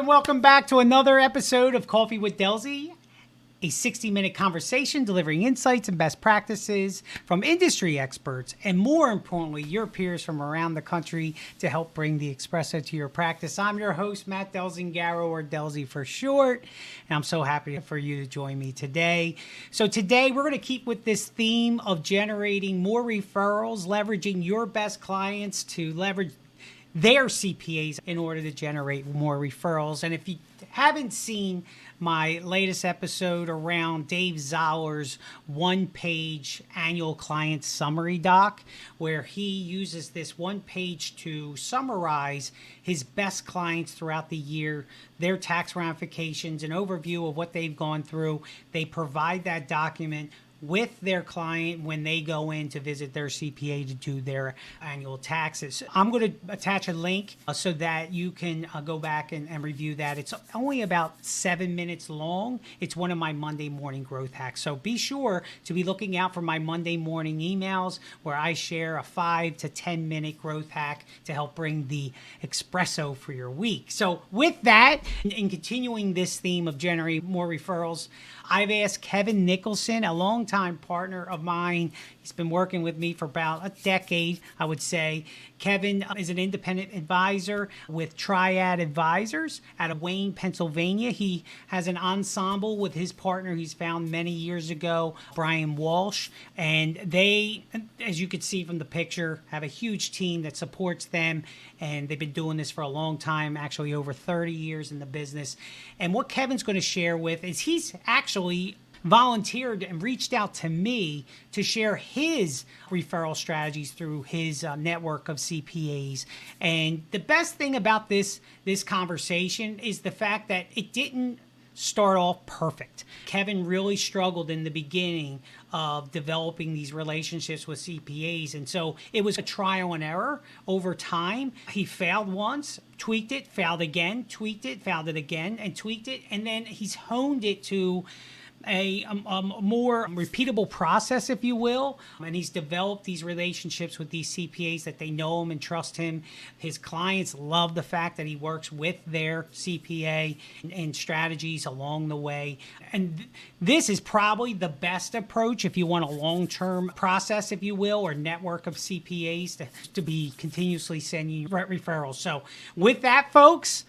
and welcome back to another episode of Coffee with Delzi, a 60-minute conversation delivering insights and best practices from industry experts and, more importantly, your peers from around the country to help bring the espresso to your practice. I'm your host, Matt Delzingaro, or Delzi for short, and I'm so happy for you to join me today. So today we're going to keep with this theme of generating more referrals, leveraging your best clients to leverage their CPAs in order to generate more referrals. And if you haven't seen my latest episode around Dave Zauer's one-page annual client summary doc, where he uses this one page to summarize his best clients throughout the year, their tax ramifications, an overview of what they've gone through. They provide that document with their client when they go in to visit their CPA to do their annual taxes. I'm going to attach a link so that you can go back and review that. It's only about 7 minutes long. It's one of my Monday morning growth hacks. So be sure to be looking out for my Monday morning emails where I share a 5 to 10 minute growth hack to help bring the espresso for your week. So with that, in continuing this theme of generating more referrals, I've asked Kevin Nicholson, a longtime partner of mine. He's been working with me for about a decade, I would say. Kevin is an independent advisor with Triad Advisors out of Wayne, Pennsylvania. He has an ensemble with his partner he's found many years ago, Brian Walsh. And they, as you can see from the picture, have a huge team that supports them. And they've been doing this for a long time, actually over 30 years in the business. And what Kevin's going to share with is he's actually volunteered and reached out to me to share his referral strategies through his network of CPAs. And the best thing about this conversation is the fact that it didn't start off perfect. Kevin really struggled in the beginning of developing these relationships with CPAs. And so it was a trial and error over time. He failed once, tweaked it, failed again, tweaked it, failed it again, and tweaked it. And then he's honed it to a more repeatable process, if you will. And he's developed these relationships with these CPAs that they know him and trust him. His clients love the fact that he works with their CPA and strategies along the way. And this is probably the best approach if you want a long-term process, if you will, or network of CPAs to be continuously sending you referrals. So with that, folks,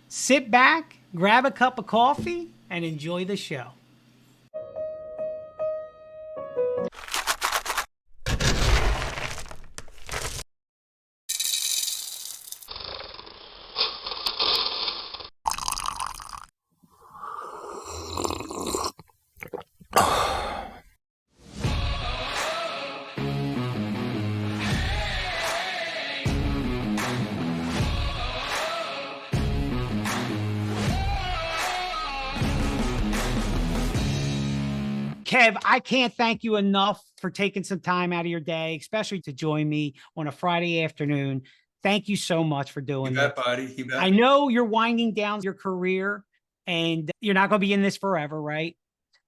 sit back, grab a cup of coffee, and enjoy the show. Kev, I can't thank you enough for taking some time out of your day, especially to join me on a Friday afternoon. Thank you so much for doing that. that. Buddy. You bet. I know you're winding down your career and you're not going to be in this forever, right?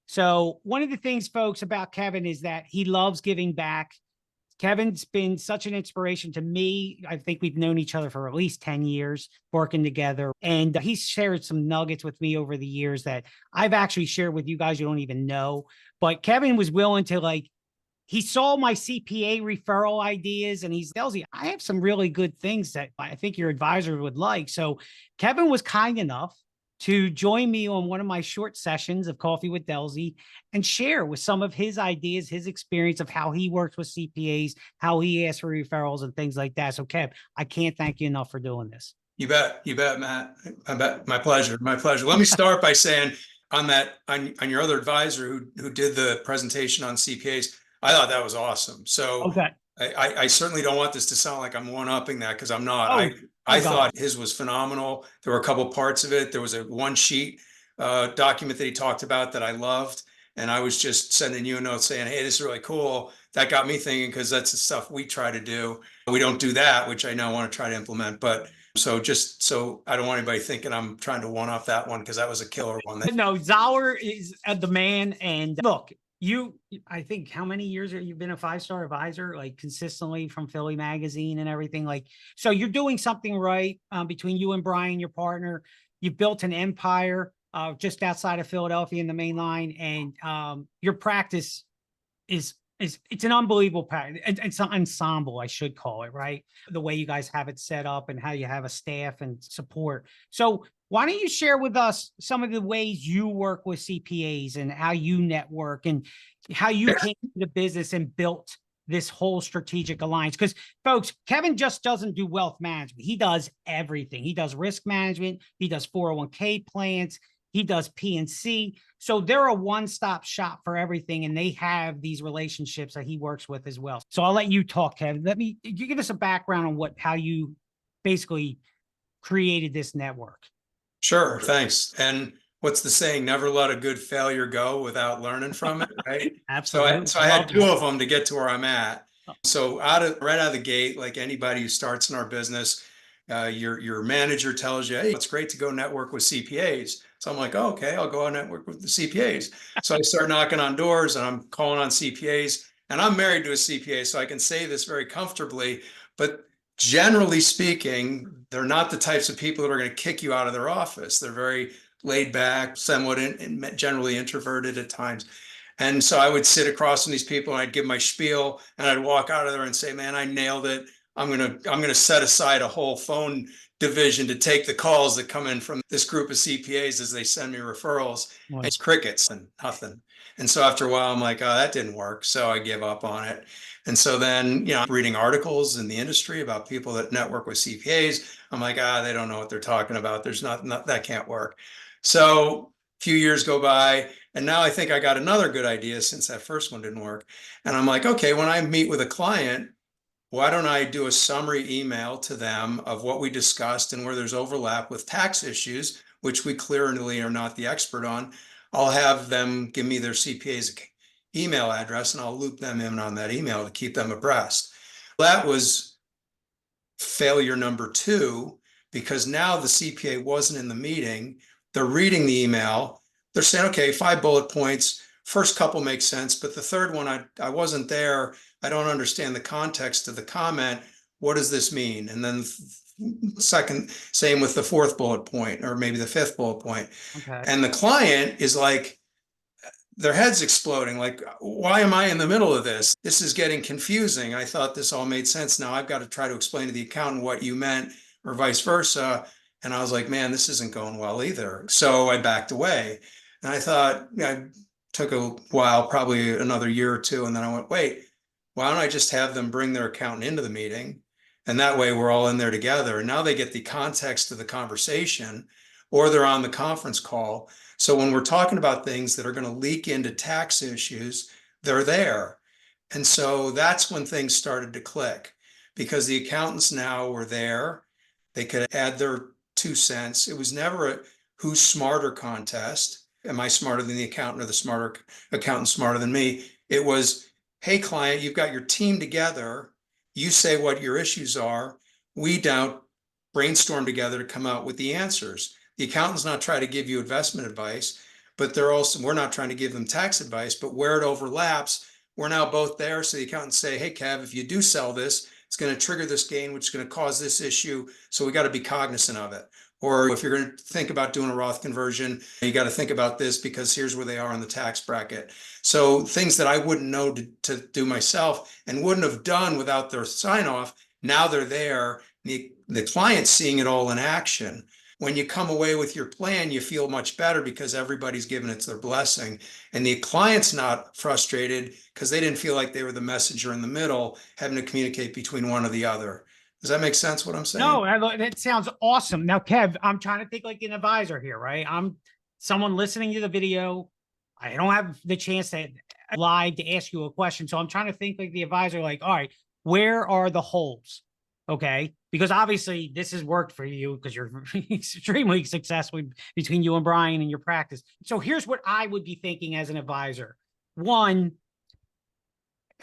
So one of the things, folks, about Kevin is that he loves giving back. Kevin's been such an inspiration to me. I think we've known each other for at least 10 years working together. And he's shared some nuggets with me over the years that I've actually shared with you guys you don't even know. But Kevin was willing to, he saw my CPA referral ideas and he's, Delzi, I have some really good things that I think your advisor would like. So Kevin was kind enough to join me on one of my short sessions of Coffee with Delzi and share with some of his ideas, his experience of how he works with CPAs, how he asks for referrals and things like that. So Kev, I can't thank you enough for doing this. You bet, Matt. I bet. My pleasure. Let me start by saying on your other advisor who did the presentation on CPAs, I thought that was awesome. So okay. I certainly don't want this to sound like I'm one-upping that because I'm not. Oh, I thought his was phenomenal. There were a couple parts of it. There was a one sheet document that he talked about that I loved. And I was just sending you a note saying, hey, this is really cool. That got me thinking because that's the stuff we try to do. We don't do that, which I now want to try to implement. But so just so I don't want anybody thinking I'm trying to one off that one because that was a killer one. No, Zauer is the man. And look, I think how many years have you been a 5-star advisor, like consistently from Philly Magazine and everything? Like, so you're doing something right between you and Brian, your partner. You built an empire just outside of Philadelphia in the main line, and your practice is it's an unbelievable practice. It's an ensemble, I should call it, right? The way you guys have it set up and how you have a staff and support. So why don't you share with us some of the ways you work with CPAs and how you network and how you came to the business and built this whole strategic alliance? Because folks, Kevin just doesn't do wealth management. He does everything. He does risk management. He does 401k plans. He does PNC. So they're a one-stop shop for everything. And they have these relationships that he works with as well. So I'll let you talk, Kevin. You give us a background on how you basically created this network. Sure, thanks. And what's the saying? Never let a good failure go without learning from it, right? Absolutely. So I had two of them to get to where I'm at. So right out of the gate, like anybody who starts in our business, your manager tells you, hey, it's great to go network with CPAs. So I'm like, oh, okay, I'll go and network with the CPAs. So I start knocking on doors and I'm calling on CPAs, and I'm married to a CPA, so I can say this very comfortably. But generally speaking, they're not the types of people that are going to kick you out of their office. They're very laid back, somewhat generally introverted at times. And so I would sit across from these people and I'd give my spiel and I'd walk out of there and say, man, I nailed it. I'm gonna set aside a whole phone division to take the calls that come in from this group of CPAs as they send me referrals. Wow. It's crickets and nothing. And so after a while, I'm like, oh, that didn't work. So I give up on it. And so then, reading articles in the industry about people that network with CPAs, I'm like, they don't know what they're talking about. There's not that can't work. So a few years go by, and now I think I got another good idea since that first one didn't work. And I'm like, okay, when I meet with a client, why don't I do a summary email to them of what we discussed, and where there's overlap with tax issues, which we clearly are not the expert on, I'll have them give me their CPA's email address and I'll loop them in on that email to keep them abreast. That was failure number two, because now the CPA wasn't in the meeting. They're reading the email. They're saying, okay, 5 bullet points. First couple make sense, but the third one, I wasn't there. I don't understand the context of the comment. What does this mean? And then second, same with the fourth bullet point, or maybe the fifth bullet point. Okay. And the client is like, their head's exploding. Like, why am I in the middle of this? This is getting confusing. I thought this all made sense. Now I've got to try to explain to the accountant what you meant, or vice versa. And I was like, man, this isn't going well either. So I backed away. And I thought, I took a while, probably another year or two. And then I went, wait, why don't I just have them bring their accountant into the meeting? And that way we're all in there together. And now they get the context of the conversation, or they're on the conference call. So when we're talking about things that are going to leak into tax issues, they're there. And so that's when things started to click, because the accountants now were there. They could add their 2 cents. It was never a who's smarter contest. Am I smarter than the accountant, or the smarter accountant smarter than me? It was, hey, client, you've got your team together. You say what your issues are. We now brainstorm together to come out with the answers. The accountant's not trying to give you investment advice, but we're not trying to give them tax advice, but where it overlaps, we're now both there. So the accountants say, hey, Kev, if you do sell this, it's going to trigger this gain, which is going to cause this issue. So we got to be cognizant of it. Or if you're going to think about doing a Roth conversion, you got to think about this, because here's where they are in the tax bracket. So things that I wouldn't know to do myself and wouldn't have done without their sign off, now they're there. The client's seeing it all in action. When you come away with your plan, you feel much better because everybody's given it their blessing. And the client's not frustrated because they didn't feel like they were the messenger in the middle, having to communicate between one or the other. Does that make sense what I'm saying? No, that sounds awesome. Now, Kev, I'm trying to think like an advisor here, right? I'm someone listening to the video. I don't have the chance to live to ask you a question. So I'm trying to think like the advisor, like, all right, where are the holes? Okay. Because obviously this has worked for you because you're extremely successful between you and Brian and your practice. So here's what I would be thinking as an advisor. One,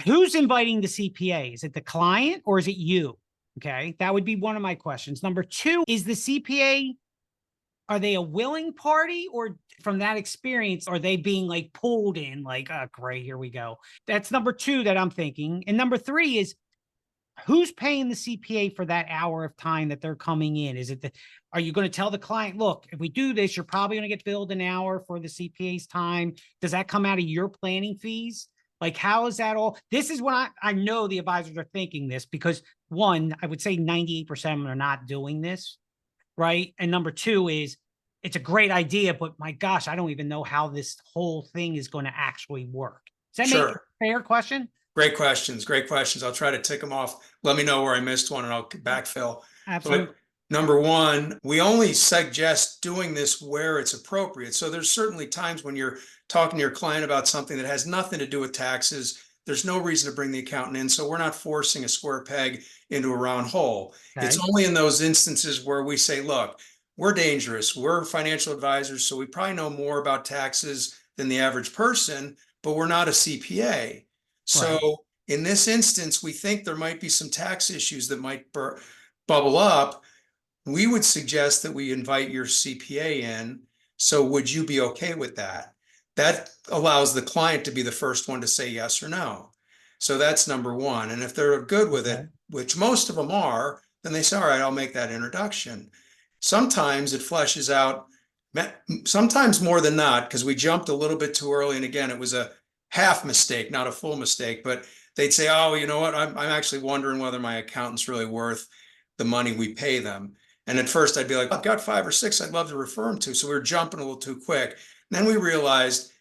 who's inviting the CPA? Is it the client or is it you? Okay. That would be one of my questions. Number two, is the CPA are they a willing party, or from that experience, are they being like pulled in like, oh, great, here we go? That's number two that I'm thinking. And number three is, who's paying the CPA for that hour of time that they're coming in? Is it are you going to tell the client, look, if we do this, you're probably going to get billed an hour for the CPA's time? Does that come out of your planning fees? Like, how is that all? This is what I know the advisors are thinking this, because one, I would say 98% of them are not doing this, right? And number two is, it's a great idea, but my gosh, I don't even know how this whole thing is going to actually work. Does that make a fair question? Great questions. Great questions. I'll try to tick them off. Let me know where I missed one and I'll backfill. Absolutely. But number one, we only suggest doing this where it's appropriate. So there's certainly times when you're talking to your client about something that has nothing to do with taxes. There's no reason to bring the accountant in. So we're not forcing a square peg into a round hole. Okay. It's only in those instances where we say, look, we're dangerous. We're financial advisors, so we probably know more about taxes than the average person, but we're not a CPA. So in this instance, we think there might be some tax issues that might bubble up. We would suggest that we invite your CPA in. So would you be okay with that? That allows the client to be the first one to say yes or no. So that's number one. And if they're good with it, which most of them are, then they say, all right, I'll make that introduction. Sometimes it fleshes out, sometimes more than not, because we jumped a little bit too early. And again, it was a half mistake, not a full mistake, but they'd say, oh, you know what? I'm actually wondering whether my accountant's really worth the money we pay them. And at first I'd be like, I've got 5 or 6 I'd love to refer them to. So we were jumping a little too quick. And then we realized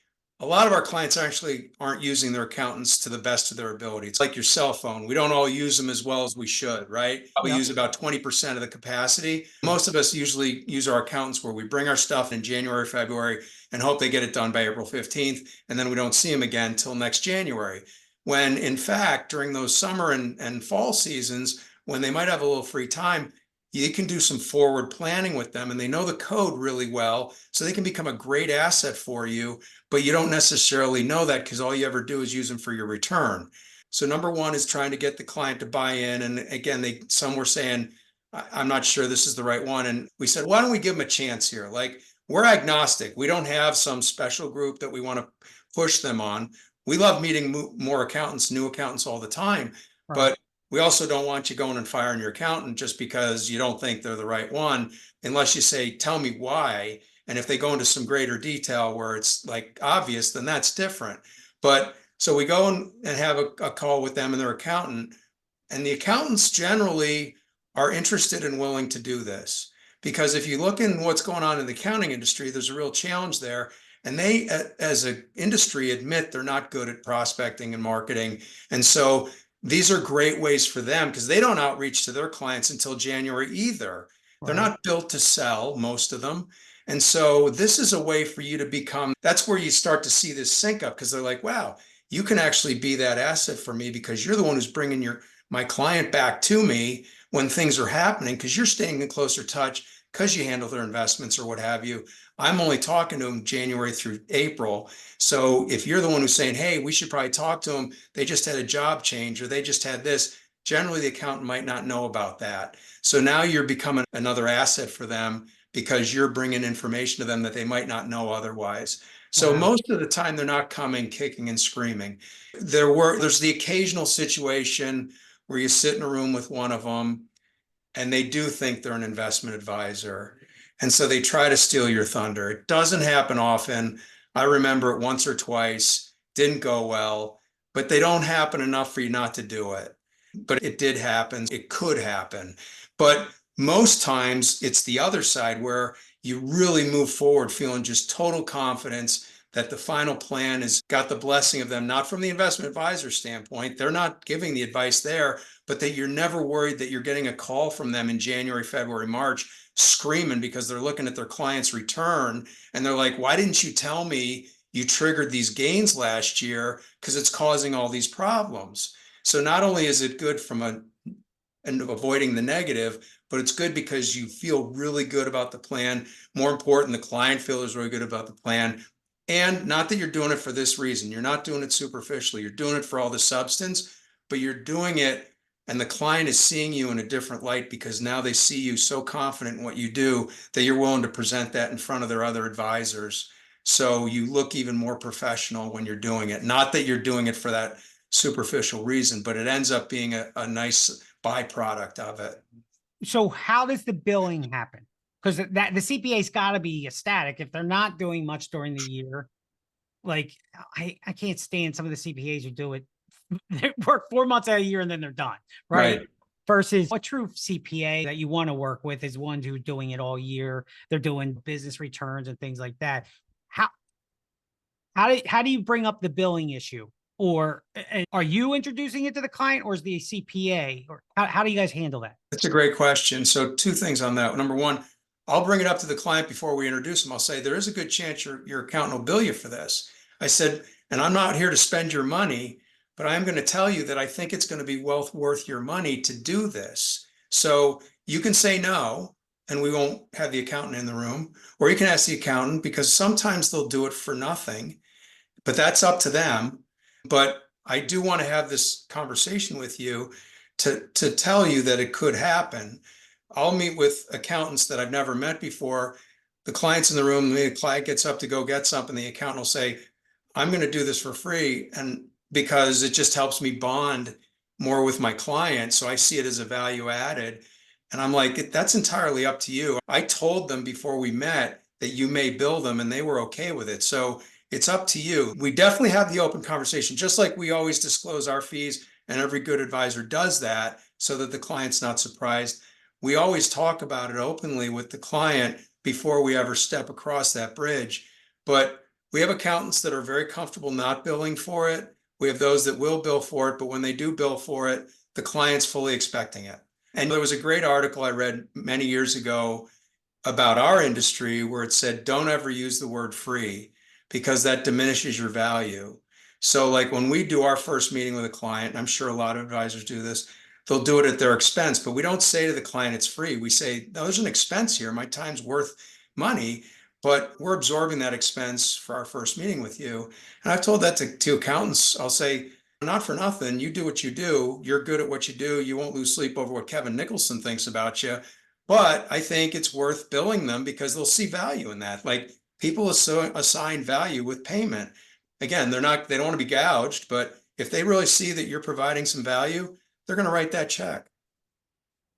a lot of our clients actually aren't using their accountants to the best of their ability. It's like your cell phone. We don't all use them as well as we should, right? We use about 20% of the capacity. Most of us usually use our accountants where we bring our stuff in January, February, and hope they get it done by April 15th. And then we don't see them again until next January. When in fact, during those summer and fall seasons, when they might have a little free time, you can do some forward planning with them and they know the code really well. So they can become a great asset for you, but you don't necessarily know that because all you ever do is use them for your return. So number one is trying to get the client to buy in. And again, some were saying, I'm not sure this is the right one. And we said, why don't we give them a chance here? Like, we're agnostic. We don't have some special group that we want to push them on. We love meeting more accountants, new accountants all the time, but we also don't want you going and firing your accountant just because you don't think they're the right one, unless you say, tell me why. And if they go into some greater detail where it's like obvious, then that's different. But so we go and have a call with them and their accountant, and the accountants generally are interested and willing to do this. Because if you look in what's going on in the accounting industry, there's a real challenge there. And they, as an industry, admit they're not good at prospecting and marketing. And so these are great ways for them because they don't outreach to their clients until January either. They're not built to sell, most of them. And so this is a way for you to become, that's where you start to see this sync up because they're like, wow, you can actually be that asset for me because you're the one who's bringing my client back to me when things are happening because you're staying in closer touch because you handle their investments or what have you. I'm only talking to them January through April. So if you're the one who's saying, hey, we should probably talk to them, they just had a job change or they just had this, generally the accountant might not know about that. So now you're becoming another asset for them because you're bringing information to them that they might not know otherwise. So most of the time they're not coming kicking and screaming. There's the occasional situation where you sit in a room with one of them and they do think they're an investment advisor. And so they try to steal your thunder. It doesn't happen often. I remember it once or twice, didn't go well, but they don't happen enough for you not to do it. But it did happen. It could happen. But most times it's the other side where you really move forward feeling just total confidence that the final plan has got the blessing of them, not from the investment advisor standpoint. They're not giving the advice there, but that you're never worried that you're getting a call from them in January, February, March, screaming because they're looking at their client's return. And they're like, why didn't you tell me you triggered these gains last year? Because it's causing all these problems. So not only is it good from avoiding the negative, but it's good because you feel really good about the plan. More important, the client feels really good about the plan. And not that you're doing it for this reason. You're not doing it superficially. You're doing it for all the substance, but you're doing it And the client is seeing you in a different light because now they see you so confident in what you do that you're willing to present that in front of their other advisors. So you look even more professional when you're doing it. Not that you're doing it for that superficial reason, but it ends up being a nice byproduct of it. So how does the billing happen? Because that the CPA's got to be ecstatic if they're not doing much during the year. Like I can't stand some of the CPAs who do it. They work 4 months out of the year and then they're done, right? Right. Versus a true CPA that you want to work with is one who's doing it all year. They're doing business returns and things like that. How how do you bring up the billing issue? Or are you introducing it to the client, or is the CPA, or how do you guys handle that? That's a great question. So two things on that. Number one, I'll bring it up to the client before we introduce them. I'll say, there is a good chance your accountant will bill you for this. I said, and I'm not here to spend your money, but I am going to tell you that I think it's going to be well worth your money to do this. So you can say no, and we won't have the accountant in the room, or you can ask the accountant, because sometimes they'll do it for nothing, but that's up to them. But I do want to have this conversation with you to tell you that it could happen. I'll meet with accountants that I've never met before. The client's in the room, the client gets up to go get something, the accountant will say, I'm going to do this for free. And because it just helps me bond more with my client. So I see it as a value added. And I'm like, that's entirely up to you. I told them before we met that you may bill them, and they were okay with it. So it's up to you. We definitely have the open conversation, just like we always disclose our fees, and every good advisor does that so that the client's not surprised. We always talk about it openly with the client before we ever step across that bridge. But we have accountants that are very comfortable not billing for it. We have those that will bill for it, but when they do bill for it, the client's fully expecting it. And there was a great article I read many years ago about our industry where it said, don't ever use the word free, because that diminishes your value. So like when we do our first meeting with a client, and I'm sure a lot of advisors do this, they'll do it at their expense, but we don't say to the client it's free. We say, no, there's an expense here. My time's worth money, but we're absorbing that expense for our first meeting with you. And I've told that to accountants. I'll say, not for nothing, you do what you do. You're good at what you do. You won't lose sleep over what Kevin Nicholson thinks about you. But I think it's worth billing them because they'll see value in that. Like, people assign value with payment. Again, they don't want to be gouged, but if they really see that you're providing some value, they're going to write that check.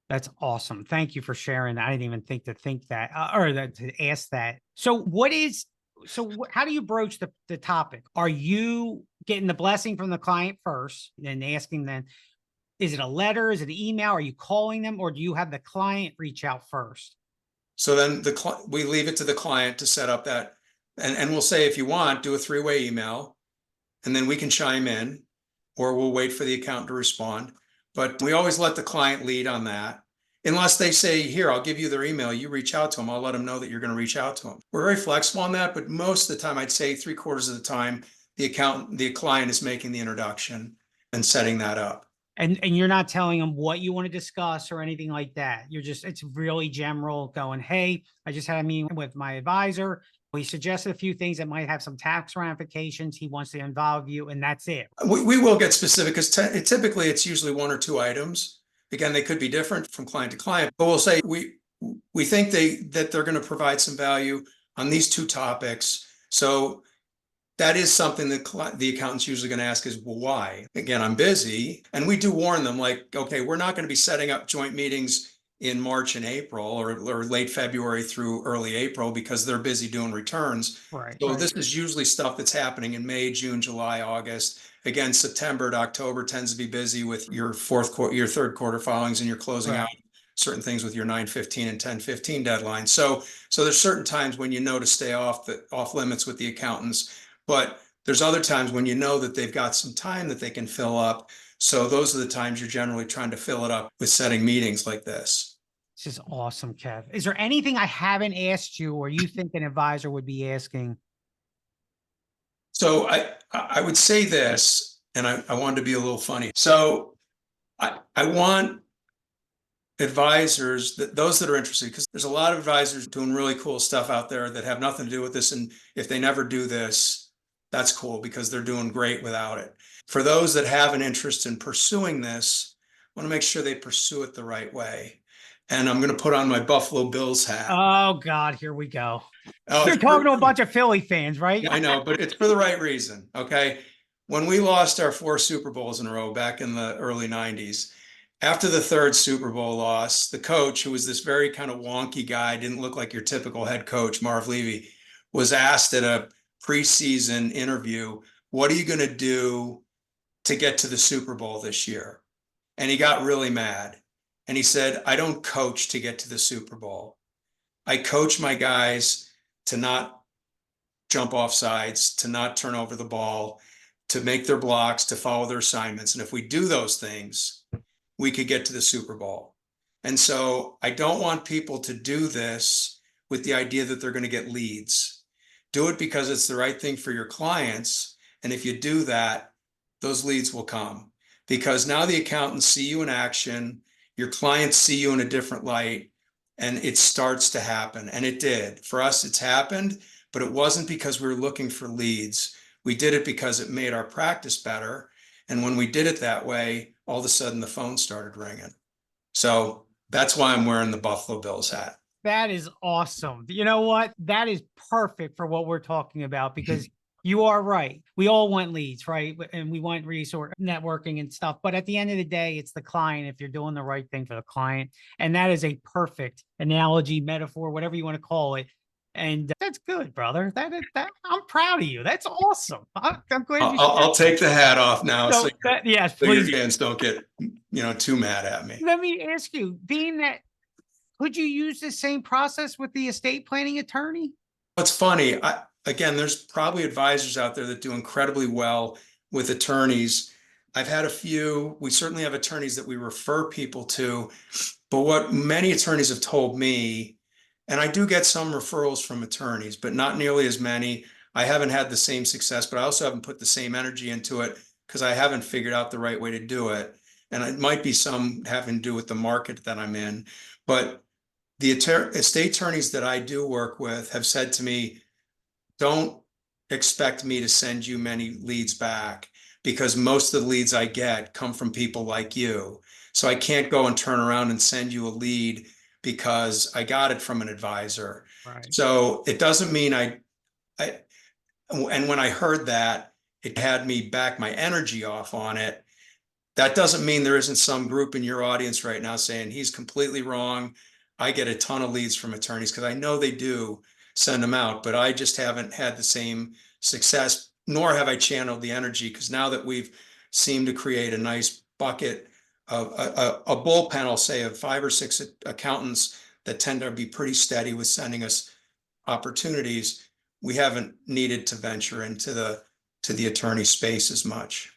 That's awesome. Thank you for sharing. I didn't even think that, or that, to ask that. How do you broach the topic? Are you getting the blessing from the client first and asking them, is it a letter? Is it an email? Are you calling them, or do you have the client reach out first? So then we leave it to the client to set up that. And we'll say, if you want, do a 3-way email, and then we can chime in, or we'll wait for the accountant to respond. But we always let the client lead on that. Unless they say, here, I'll give you their email, you reach out to them, I'll let them know that you're going to reach out to them. We're very flexible on that, but most of the time, I'd say 3/4 of the time, the client is making the introduction and setting that up. And you're not telling them what you want to discuss or anything like that. It's really general, going, hey, I just had a meeting with my advisor. He suggested a few things that might have some tax ramifications. He wants to involve you, and that's it. We will get specific, because typically it's usually 1 or 2 items. Again, they could be different from client to client, but we'll say we think that they're going to provide some value on these 2 topics. So that is something that the accountant's usually going to ask is, well, why? Again, I'm busy. And we do warn them, like, okay, we're not going to be setting up joint meetings in March and April, or late February through early April, because they're busy doing returns. Right. So this is usually stuff that's happening in May, June, July, August. Again, September to October tends to be busy with your third quarter filings, and you're closing out certain things with your 9/15 and 10/15 deadlines. So there's certain times when to stay off limits with the accountants, but there's other times when that they've got some time that they can fill up. So those are the times you're generally trying to fill it up with setting meetings like this. This is awesome, Kev. Is there anything I haven't asked you, or you think an advisor would be asking? So I would say this, and I wanted to be a little funny. So I want advisors, those that are interested, because there's a lot of advisors doing really cool stuff out there that have nothing to do with this. And if they never do this, that's cool, because they're doing great without it. For those that have an interest in pursuing this, want to make sure they pursue it the right way. And I'm going to put on my Buffalo Bills hat. Oh God, here we go. Oh, You're talking to a bunch of Philly fans, right? I know, but it's for the right reason. Okay. When we lost our 4 Super Bowls in a row back in the early 90s, after the 3rd Super Bowl loss, the coach, who was this very kind of wonky guy, didn't look like your typical head coach, Marv Levy, was asked at a preseason interview, what are you going to do to get to the Super Bowl this year? And he got really mad. And he said, I don't coach to get to the Super Bowl. I coach my guys to not jump off sides, to not turn over the ball, to make their blocks, to follow their assignments. And if we do those things, we could get to the Super Bowl. And so I don't want people to do this with the idea that they're going to get leads. Do it because it's the right thing for your clients. And if you do that, those leads will come, because now the accountants see you in action, your clients see you in a different light, and it starts to happen. And it did. For us, it's happened, but it wasn't because we were looking for leads. We did it because it made our practice better. And when we did it that way, all of a sudden the phone started ringing. So that's why I'm wearing the Buffalo Bills hat. That is awesome. You know what? That is perfect for what we're talking about, because you are right. We all want leads, right? And we want resource networking and stuff. But at the end of the day, it's the client, if you're doing the right thing for the client. And that is a perfect analogy, metaphor, whatever you want to call it. And that's good, brother. That I'm proud of you. That's awesome. I'm glad you. I'll take the hat off now, So yes, so your please. fans don't get too mad at me. Let me ask you, being that, could you use the same process with the estate planning attorney? It's funny. Again, there's probably advisors out there that do incredibly well with attorneys. I've had a few. We certainly have attorneys that we refer people to. But what many attorneys have told me, and I do get some referrals from attorneys, but not nearly as many. I haven't had the same success, but I also haven't put the same energy into it because I haven't figured out the right way to do it. And it might be some having to do with the market that I'm in. But the estate attorneys that I do work with have said to me, don't expect me to send you many leads back, because most of the leads I get come from people like you. So I can't go and turn around and send you a lead because I got it from an advisor. Right. So it doesn't mean and when I heard that, it had me back my energy off on it. That doesn't mean there isn't some group in your audience right now saying he's completely wrong. I get a ton of leads from attorneys because I know they do send them out, but I just haven't had the same success, nor have I channeled the energy, because now that we've seemed to create a nice bucket of a bullpen, I'll say, of 5 or 6 accountants that tend to be pretty steady with sending us opportunities, we haven't needed to venture into the attorney space as much.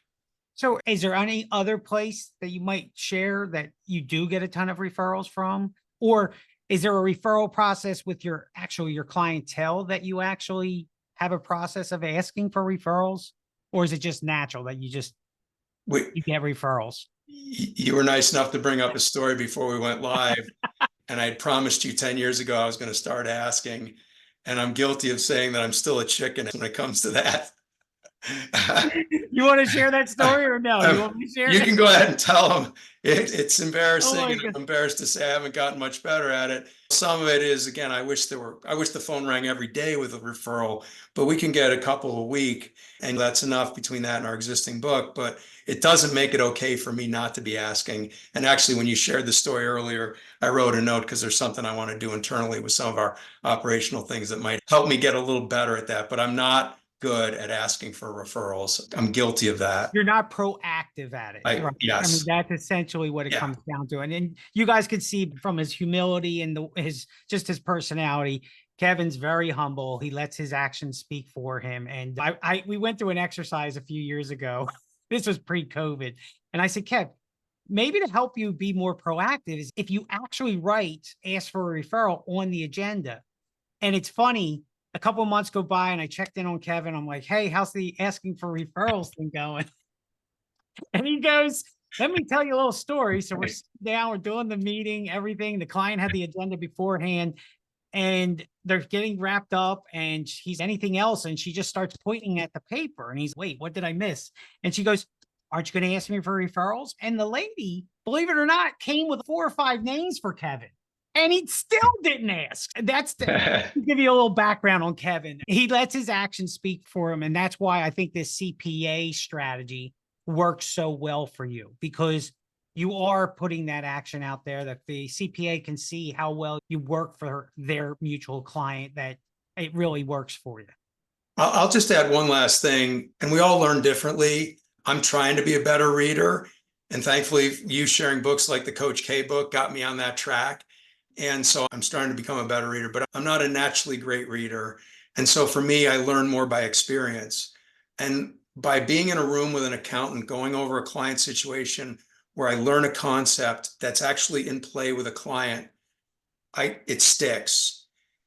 So is there any other place that you might share that you do get a ton of referrals from? Or is there a referral process with your clientele that you actually have a process of asking for referrals? Or is it just natural that you get referrals? You were nice enough to bring up a story before we went live. And I promised you 10 years ago I was going to start asking. And I'm guilty of saying that I'm still a chicken when it comes to that. You want to share that story or no? You want me to share You it? can go ahead and tell them. It's embarrassing. Oh, and I'm embarrassed to say I haven't gotten much better at it. Some of it is, again, I wish the phone rang every day with a referral, but we can get a couple a week, and that's enough between that and our existing book. But it doesn't make it okay for me not to be asking. And actually, when you shared the story earlier, I wrote a note because there's something I want to do internally with some of our operational things that might help me get a little better at that. But I'm not good at asking for referrals. I'm guilty of that. You're not proactive at it. Right? Yes. I mean, that's essentially what it comes down to. And you guys could see from his humility and his personality, Kevin's very humble. He lets his actions speak for him. And we went through an exercise a few years ago. This was pre-COVID. And I said, Kev, maybe to help you be more proactive is if you actually ask for a referral on the agenda. And it's funny, a couple of months go by and I checked in on Kevin. I'm like, hey, how's the asking for referrals thing going? And he goes, let me tell you a little story. So we're sitting down, we're doing the meeting, everything. The client had the agenda beforehand and they're getting wrapped up and he's anything else. And she just starts pointing at the paper and he's, wait, what did I miss? And she goes, aren't you going to ask me for referrals? And the lady, believe it or not, came with 4 or 5 names for Kevin. And he still didn't ask. That's to give you a little background on Kevin. He lets his actions speak for him. And that's why I think this CPA strategy works so well for you, because you are putting that action out there that the CPA can see how well you work for their mutual client, that it really works for you. I'll just add one last thing, and we all learn differently. I'm trying to be a better reader, and thankfully you sharing books like the Coach K book got me on that track. And so I'm starting to become a better reader, but I'm not a naturally great reader. And so for me, I learn more by experience. And by being in a room with an accountant, going over a client situation where I learn a concept that's actually in play with a client, it sticks.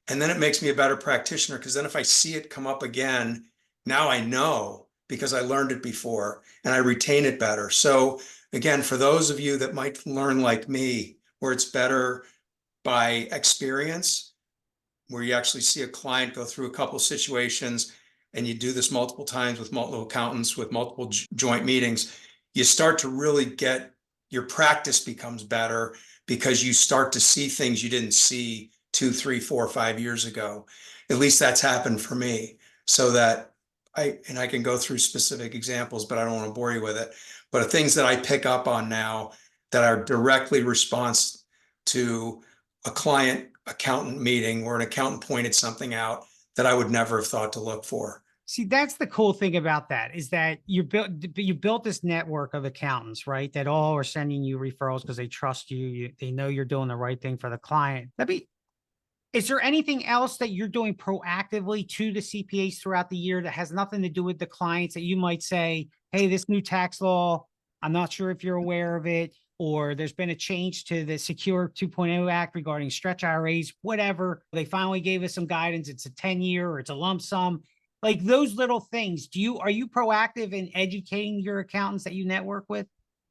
And then it makes me a better practitioner, because then if I see it come up again, now I know because I learned it before and I retain it better. So again, for those of you that might learn like me, where it's better by experience, where you actually see a client go through a couple of situations and you do this multiple times with multiple accountants, with multiple joint meetings, you start to really get, your practice becomes better because you start to see things you didn't see 2, 3, 4, 5 years ago. At least that's happened for me. So that I can go through specific examples, but I don't want to bore you with it. But things that I pick up on now that are directly response to a client accountant meeting where an accountant pointed something out that I would never have thought to look for. See, that's the cool thing about that, is that you built this network of accountants, right? That all are sending you referrals because they trust you. They know you're doing the right thing for the client. Is there anything else that you're doing proactively to the CPAs throughout the year that has nothing to do with the clients, that you might say, hey, this new tax law, I'm not sure if you're aware of it, or there's been a change to the Secure 2.0 Act regarding stretch IRAs, whatever. They finally gave us some guidance. It's a 10-year or it's a lump sum. Like those little things. Are you proactive in educating your accountants that you network with?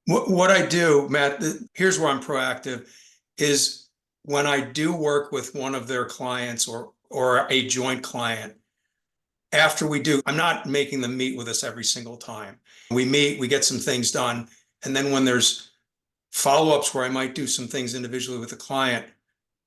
What I do, Matt, here's where I'm proactive, is when I do work with one of their clients or a joint client, after we do, I'm not making them meet with us every single time. We meet, we get some things done. And then when there's follow-ups where I might do some things individually with the client,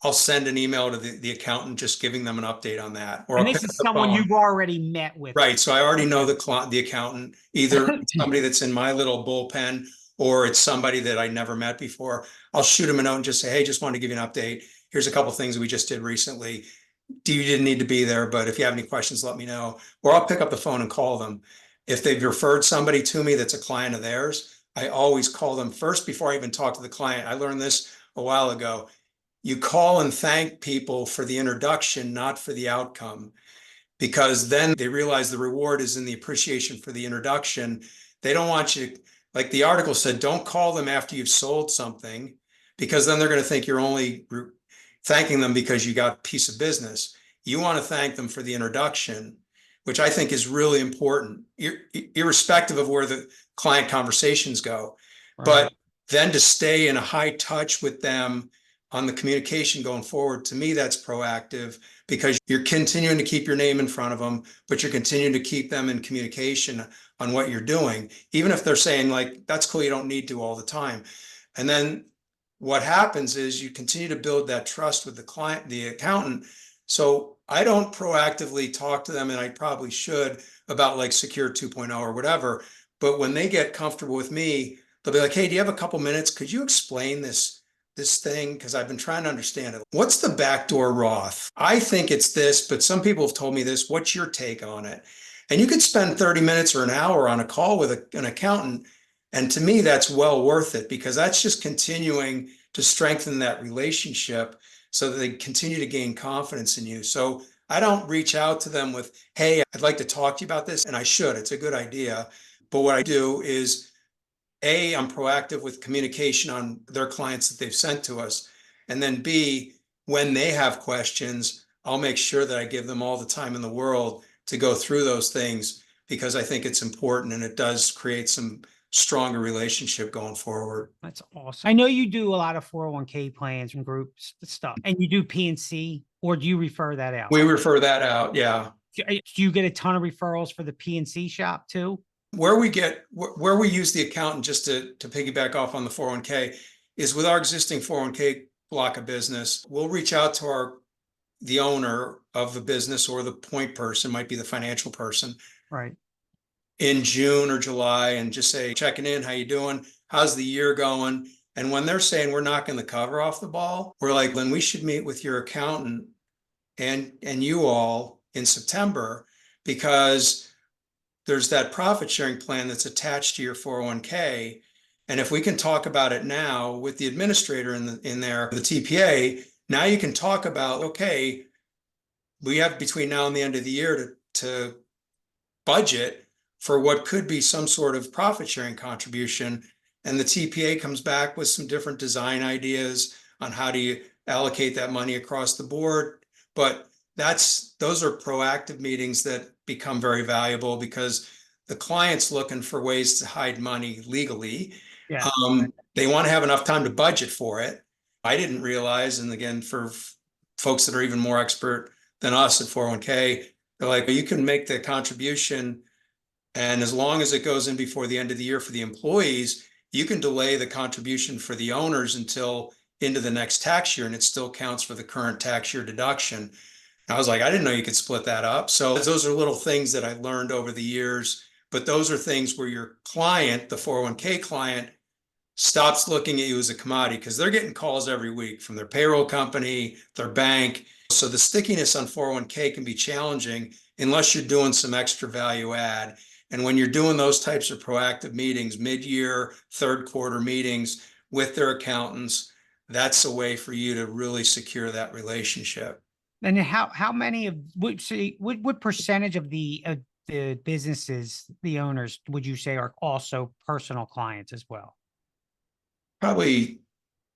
I'll send an email to the accountant, just giving them an update on that. Or And I'll this pick up is the someone phone. you've already met with. Right. So I already know the accountant, either somebody that's in my little bullpen or it's somebody that I never met before. I'll shoot them a note and just say, hey, just wanted to give you an update. Here's a couple of things we just did recently. You didn't need to be there, but if you have any questions, let me know. Or I'll pick up the phone and call them. If they've referred somebody to me that's a client of theirs, I always call them first before I even talk to the client. I learned this a while ago. You call and thank people for the introduction, not for the outcome, because then they realize the reward is in the appreciation for the introduction. They don't want you to, like the article said, don't call them after you've sold something, because then they're going to think you're only thanking them because you got a piece of business. You want to thank them for the introduction, which I think is really important, irrespective of where the client conversations go. Right. But then to stay in a high touch with them on the communication going forward, to me, that's proactive, because you're continuing to keep your name in front of them, but you're continuing to keep them in communication on what you're doing, even if they're saying like, that's cool, you don't need to all the time. And then what happens is you continue to build that trust with the client, the accountant. So I don't proactively talk to them, and I probably should, about like Secure 2.0 or whatever. But when they get comfortable with me, they'll be like, hey, do you have a couple minutes? Could you explain this thing? Because I've been trying to understand it. What's the backdoor Roth? I think it's this, but some people have told me this. What's your take on it? And you could spend 30 minutes or an hour on a call with an accountant. And to me, that's well worth it, because that's just continuing to strengthen that relationship so that they continue to gain confidence in you. So I don't reach out to them with, hey, I'd like to talk to you about this. And I should, it's a good idea. But what I do is, A, I'm proactive with communication on their clients that they've sent to us. And then B, when they have questions, I'll make sure that I give them all the time in the world to go through those things, because I think it's important and it does create some stronger relationship going forward. That's awesome. I know you do a lot of 401k plans and groups stuff, and you do PNC, or do you refer that out? We refer that out. Yeah. Do you get a ton of referrals for the PNC shop too? Where we use the accountant, just to piggyback off on the 401k, is with our existing 401k block of business. We'll reach out to the owner of the business, or the point person, might be the financial person, Right. in June or July, and just say, checking in, how you doing? How's the year going? And when they're saying we're knocking the cover off the ball, we're like, then we should meet with your accountant and you all in September, because there's that profit sharing plan that's attached to your 401k. And if we can talk about it now with the administrator in there, the TPA, now you can talk about, okay, we have between now and the end of the year to budget for what could be some sort of profit sharing contribution. And the TPA comes back with some different design ideas on how do you allocate that money across the board. But those are proactive meetings that become very valuable, because the client's looking for ways to hide money legally. Yeah. They want to have enough time to budget for it. I didn't realize, and again, for folks that are even more expert than us at 401k, they're like, well, you can make the contribution, and as long as it goes in before the end of the year for the employees, you can delay the contribution for the owners until into the next tax year, and it still counts for the current tax year deduction. And I was like, I didn't know you could split that up. So those are little things that I learned over the years, but those are things where your client, the 401k client, stops looking at you as a commodity, because they're getting calls every week from their payroll company, their bank. So the stickiness on 401k can be challenging unless you're doing some extra value add. And when you're doing those types of proactive meetings, mid-year, third quarter meetings with their accountants, that's a way for you to really secure that relationship. And how many of what percentage of the businesses, the owners, would you say are also personal clients as well? Probably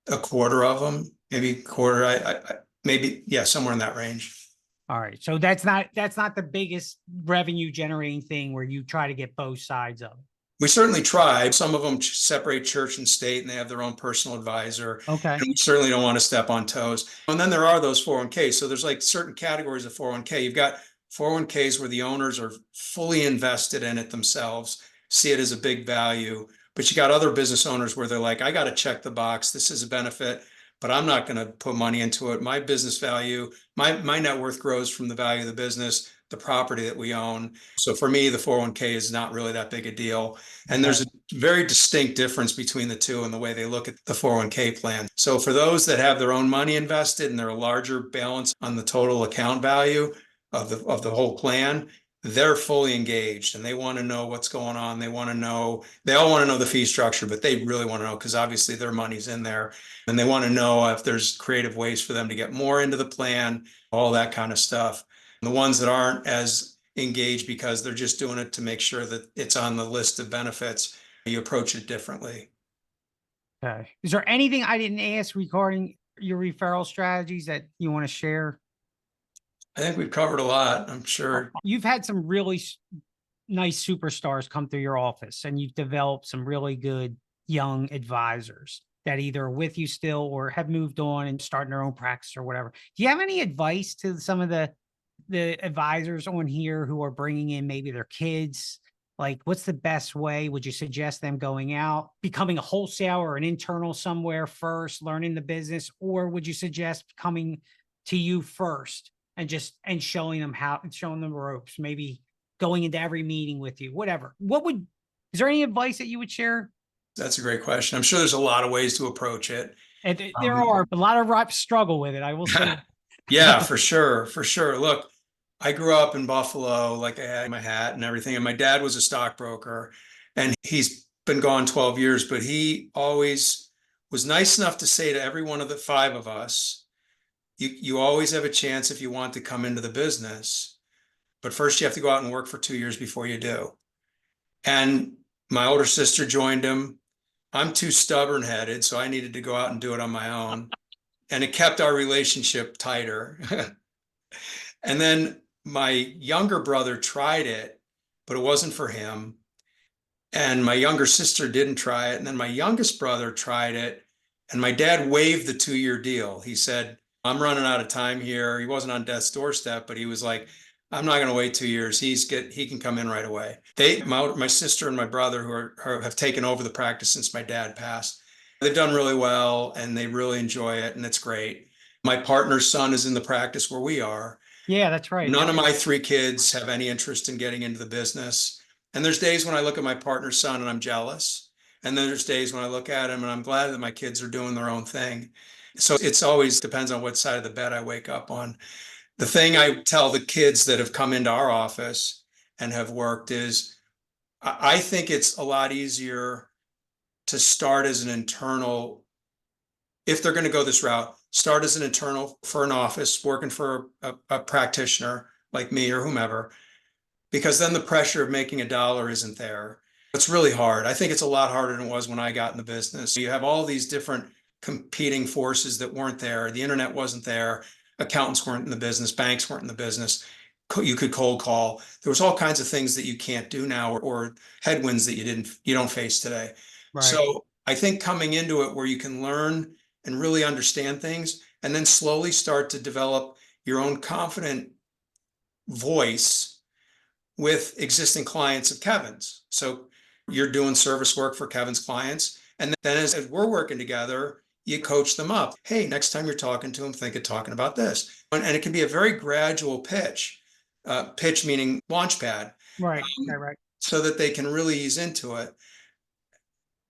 a quarter of them, maybe quarter. Maybe, yeah, somewhere in that range. All right. So that's not the biggest revenue generating thing where you try to get both sides of it. We certainly try. Some of them separate church and state, and they have their own personal advisor. Okay. And we certainly don't want to step on toes. And then there are those 401ks. So there's like certain categories of 401k. You've got 401ks where the owners are fully invested in it themselves, see it as a big value. But you got other business owners where they're like, I got to check the box. This is a benefit, but I'm not going to put money into it. My business value, my net worth grows from the value of the business, the property that we own. So for me, the 401k is not really that big a deal. And there's a very distinct difference between the two and the way they look at the 401k plan. So for those that have their own money invested and they're a larger balance on the total account value of the whole plan, they're fully engaged and they want to know what's going on. They all want to know the fee structure, but they really want to know, because obviously their money's in there, and they want to know if there's creative ways for them to get more into the plan, all that kind of stuff. And the ones that aren't as engaged because they're just doing it to make sure that it's on the list of benefits, you approach it differently. Okay. Is there anything I didn't ask regarding your referral strategies that you want to share? I think we've covered a lot, I'm sure. You've had some really nice superstars come through your office, and you've developed some really good young advisors that either are with you still or have moved on and starting their own practice or whatever. Do you have any advice to some of the advisors on here who are bringing in maybe their kids? Like, what's the best way? Would you suggest them going out, becoming a wholesaler or an internal somewhere first, learning the business, or would you suggest coming to you first and showing them showing them ropes, maybe going into every meeting with you, whatever? Is there any advice that you would share? That's a great question. I'm sure there's a lot of ways to approach it. And there are a lot of reps struggle with it, I will say. Yeah, for sure. For sure. Look, I grew up in Buffalo, like I had my hat and everything. And my dad was a stockbroker, and he's been gone 12 years, but he always was nice enough to say to every one of the five of us, you always have a chance if you want to come into the business, but first you have to go out and work for 2 years before you do. And my older sister joined him. I'm too stubborn headed, so I needed to go out and do it on my own. And it kept our relationship tighter. And then my younger brother tried it, but it wasn't for him. And my younger sister didn't try it. And then my youngest brother tried it. And my dad waived the 2-year deal. He said, I'm running out of time here. He wasn't on death's doorstep, but he was like, I'm not going to wait 2 years. He can come in right away. My sister and my brother have taken over the practice since my dad passed. They've done really well and they really enjoy it and it's great. My partner's son is in the practice where we are. Yeah, that's right. None Yep. of my three kids have any interest in getting into the business. And there's days when I look at my partner's son and I'm jealous. And then there's days when I look at him and I'm glad that my kids are doing their own thing. So it's always depends on what side of the bed I wake up on. The thing I tell the kids that have come into our office and have worked is I think it's a lot easier to start as an internal, if they're going to go this route, start as an internal for an office, working for a practitioner like me or whomever, because then the pressure of making a dollar isn't there. It's really hard. I think it's a lot harder than it was when I got in the business. You have all these different competing forces that weren't there. The internet wasn't there. Accountants weren't in the business. Banks weren't in the business. You could cold call. There was all kinds of things that you can't do now, or headwinds that you don't face today. Right. So I think coming into it where you can learn and really understand things and then slowly start to develop your own confident voice with existing clients of Kevin's. So you're doing service work for Kevin's clients. And then as we're working together, you coach them up. Hey, next time you're talking to them, think of talking about this. And it can be a very gradual pitch meaning launch pad, Right. Right. so that they can really ease into it.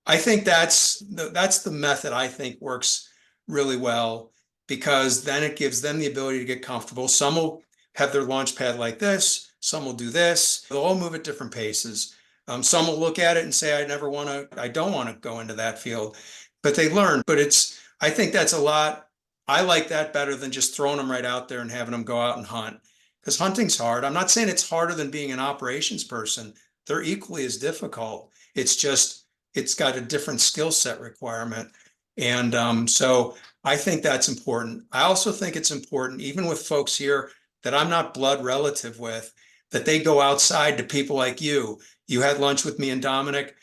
I think that's the method I think works really well, because then it gives them the ability to get comfortable. Some will have their launch pad like this. Some will do this. They'll all move at different paces. Some will look at it and say, I don't want to go into that field, but they learn. But I think that's a lot. I like that better than just throwing them right out there and having them go out and hunt, because hunting's hard. I'm not saying it's harder than being an operations person. They're equally as difficult. It's got a different skill set requirement. And so I think that's important. I also think it's important, even with folks here that I'm not blood relative with, that they go outside to people like you. You had lunch with me and Dominic.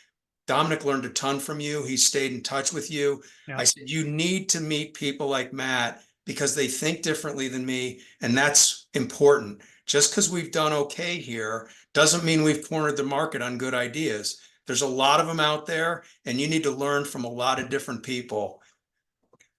Dominic learned a ton from you. He stayed in touch with you. Yeah. I said, you need to meet people like Matt because they think differently than me. And that's important. Just because we've done okay here doesn't mean we've cornered the market on good ideas. There's a lot of them out there, and you need to learn from a lot of different people.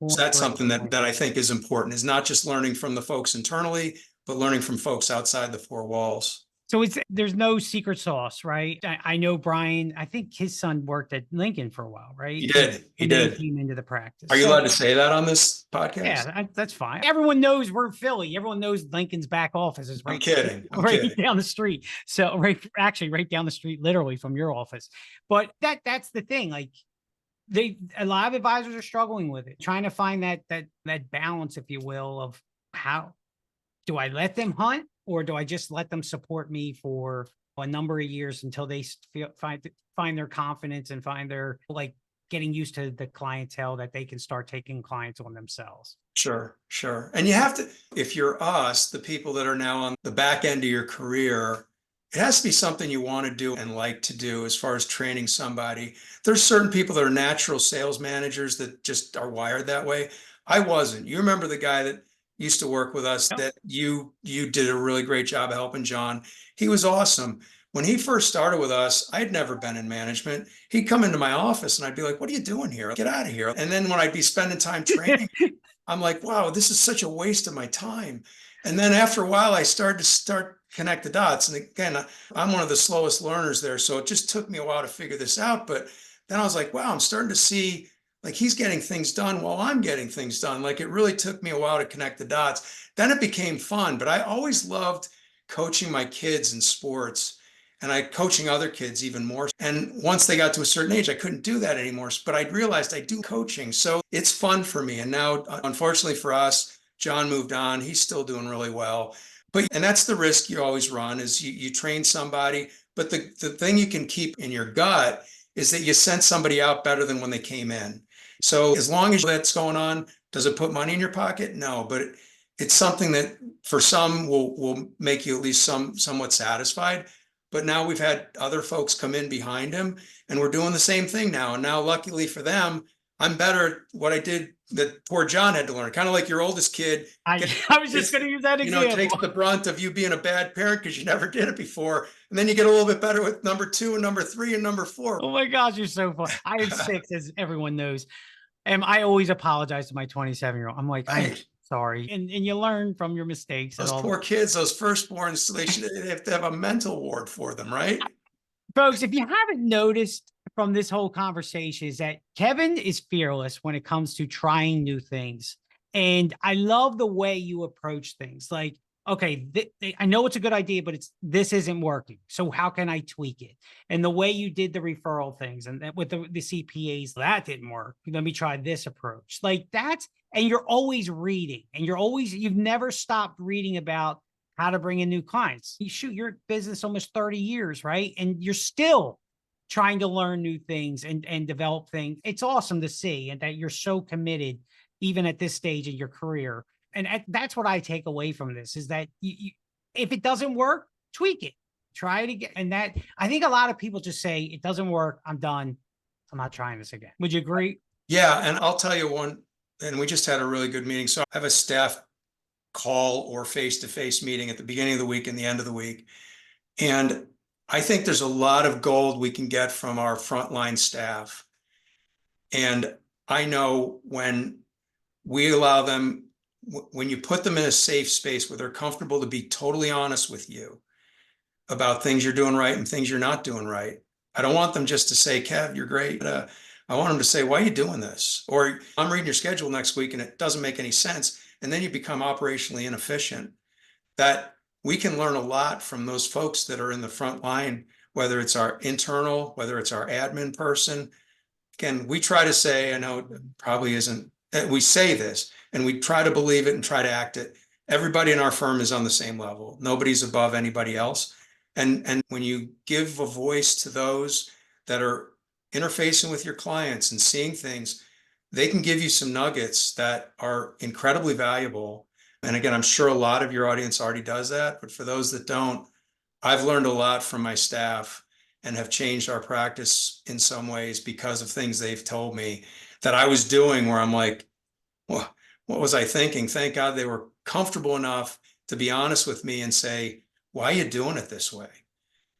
So that's something that I think is important, is not just learning from the folks internally, but learning from folks outside the four walls. So there's no secret sauce, right? I know Brian, I think his son worked at Lincoln for a while, right? He did. He And then did. came into the practice. Are you So, allowed to say that on this podcast? yeah, that's fine. Everyone knows we're Philly. Everyone knows Lincoln's back office is I'm right, kidding. I'm right kidding. down the street. So actually right down the street, literally from your office. But that's the thing. Like a lot of advisors are struggling with it, trying to find that balance, if you will, of how do I let them hunt, or do I just let them support me for a number of years until they find their confidence and find their, like, getting used to the clientele, that they can start taking clients on themselves. Sure, sure. And you have to, if you're us, the people that are now on the back end of your career, it has to be something you want to do and like to do as far as training somebody. There's certain people that are natural sales managers that just are wired that way. I wasn't. You remember the guy that used to work with us Yep. that you did a really great job helping, John. He was awesome. When he first started with us, I'd never been in management. He'd come into my office and I'd be like, what are you doing here? Get out of here. And then when I'd be spending time training, I'm like, wow, this is such a waste of my time. And then after a while, I started to connect the dots. And again, I'm one of the slowest learners there. So it just took me a while to figure this out. But then I was like, wow, I'm starting to see, like, he's getting things done while I'm getting things done. Like, it really took me a while to connect the dots. Then it became fun. But I always loved coaching my kids in sports, and coaching other kids even more. And once they got to a certain age, I couldn't do that anymore. But I realized I do coaching. So it's fun for me. And now, unfortunately for us, John moved on. He's still doing really well. And that's the risk you always run, is you train somebody. But the thing you can keep in your gut is that you sent somebody out better than when they came in. So as long as that's going on, does it put money in your pocket? No, but it's something that for some will make you at least somewhat satisfied. But now we've had other folks come in behind him, and we're doing the same thing now. And now, luckily for them, I'm better at what I did that poor John had to learn, kind of like your oldest kid. I was just going to use that example. Takes the brunt of you being a bad parent because you never did it before. And then you get a little bit better with number 2 and number 3 and number 4. Oh my gosh, you're so fun. I have 6, as everyone knows. And I always apologize to my 27-year-old. I'm like, I'm sorry. And you learn from your mistakes. Those poor kids, those firstborns, they have to have a mental ward for them, right? Folks, if you haven't noticed from this whole conversation, is that Kevin is fearless when it comes to trying new things. And I love the way you approach things. Like, okay, I know it's a good idea, but this isn't working. So how can I tweak it? And the way you did the referral things and that with the CPAs, that didn't work. Let me try this approach. Like and you're always reading, and you've never stopped reading about how to bring in new clients. You're in business almost 30 years, right? And you're still trying to learn new things and develop things. It's awesome to see, and that you're so committed even at this stage in your career. And that's what I take away from this, is that if it doesn't work, tweak it, try it again. And that, I think a lot of people just say, it doesn't work, I'm done, I'm not trying this again. Would you agree? Yeah. And I'll tell you one, and we just had a really good meeting. So I have a staff call or face-to-face meeting at the beginning of the week and the end of the week. And I think there's a lot of gold we can get from our frontline staff. And I know when we allow them, when you put them in a safe space where they're comfortable to be totally honest with you about things you're doing right and things you're not doing right. I don't want them just to say, Kev, you're great. I want them to say, why are you doing this? Or I'm reading your schedule next week and it doesn't make any sense. And then you become operationally inefficient. That we can learn a lot from those folks that are in the front line, whether it's our internal, whether it's our admin person. Again, we try to say, I know it probably isn't, we say this and we try to believe it and try to act it. Everybody in our firm is on the same level. Nobody's above anybody else. And when you give a voice to those that are interfacing with your clients and seeing things, they can give you some nuggets that are incredibly valuable. And again, I'm sure a lot of your audience already does that, but for those that don't, I've learned a lot from my staff and have changed our practice in some ways because of things they've told me that I was doing where I'm like, well, what was I thinking? Thank God they were comfortable enough to be honest with me and say, why are you doing it this way?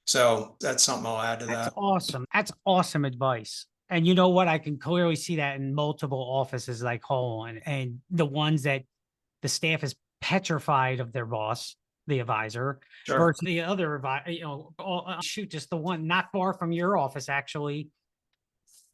So that's something I'll add to that. That's awesome. That's awesome advice. And you know what? I can clearly see that in multiple offices like Holland, and the ones that the staff is petrified of their boss, the advisor, versus the other, just the one not far from your office, actually.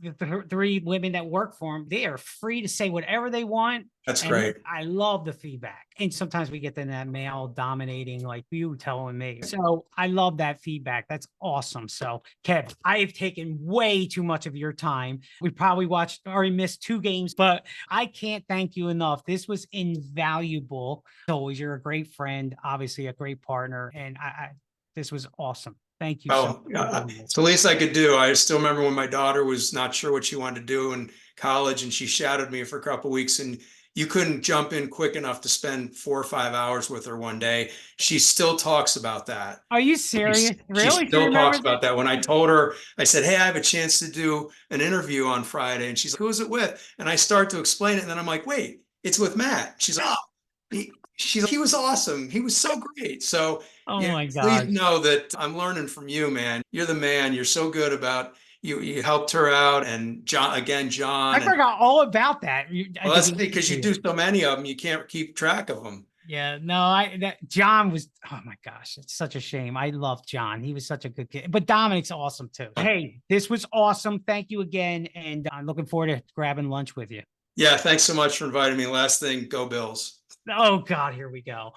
The 3 women that work for them, they are free to say whatever they want. That's great. I love the feedback. And sometimes we get in that male dominating, like you telling me. So I love that feedback. That's awesome. So Kev, I've taken way too much of your time. We probably already missed 2 games, but I can't thank you enough. This was invaluable. So you're a great friend, obviously a great partner. And this was awesome. Thank you. It's the least I could do. I still remember when my daughter was not sure what she wanted to do in college and she shadowed me for a couple of weeks, and you couldn't jump in quick enough to spend 4 or 5 hours with her one day. She still talks about that. Are you serious? Really? She still talks about that. When I told her, I said, hey, I have a chance to do an interview on Friday. And she's like, who is it with? And I start to explain it. And then I'm like, wait, it's with Matt. She's like, oh, he was awesome. He was so great. So my God, please know that I'm learning from you, man. You're the man. You're so good about you helped her out. And John. I forgot all about that. Well, that's because you do so many of them, you can't keep track of them. Yeah, no, John was, oh my gosh, it's such a shame. I love John. He was such a good kid, but Dominic's awesome too. Hey, this was awesome. Thank you again. And I'm looking forward to grabbing lunch with you. Yeah. Thanks so much for inviting me. Last thing, go Bills. Oh God, here we go.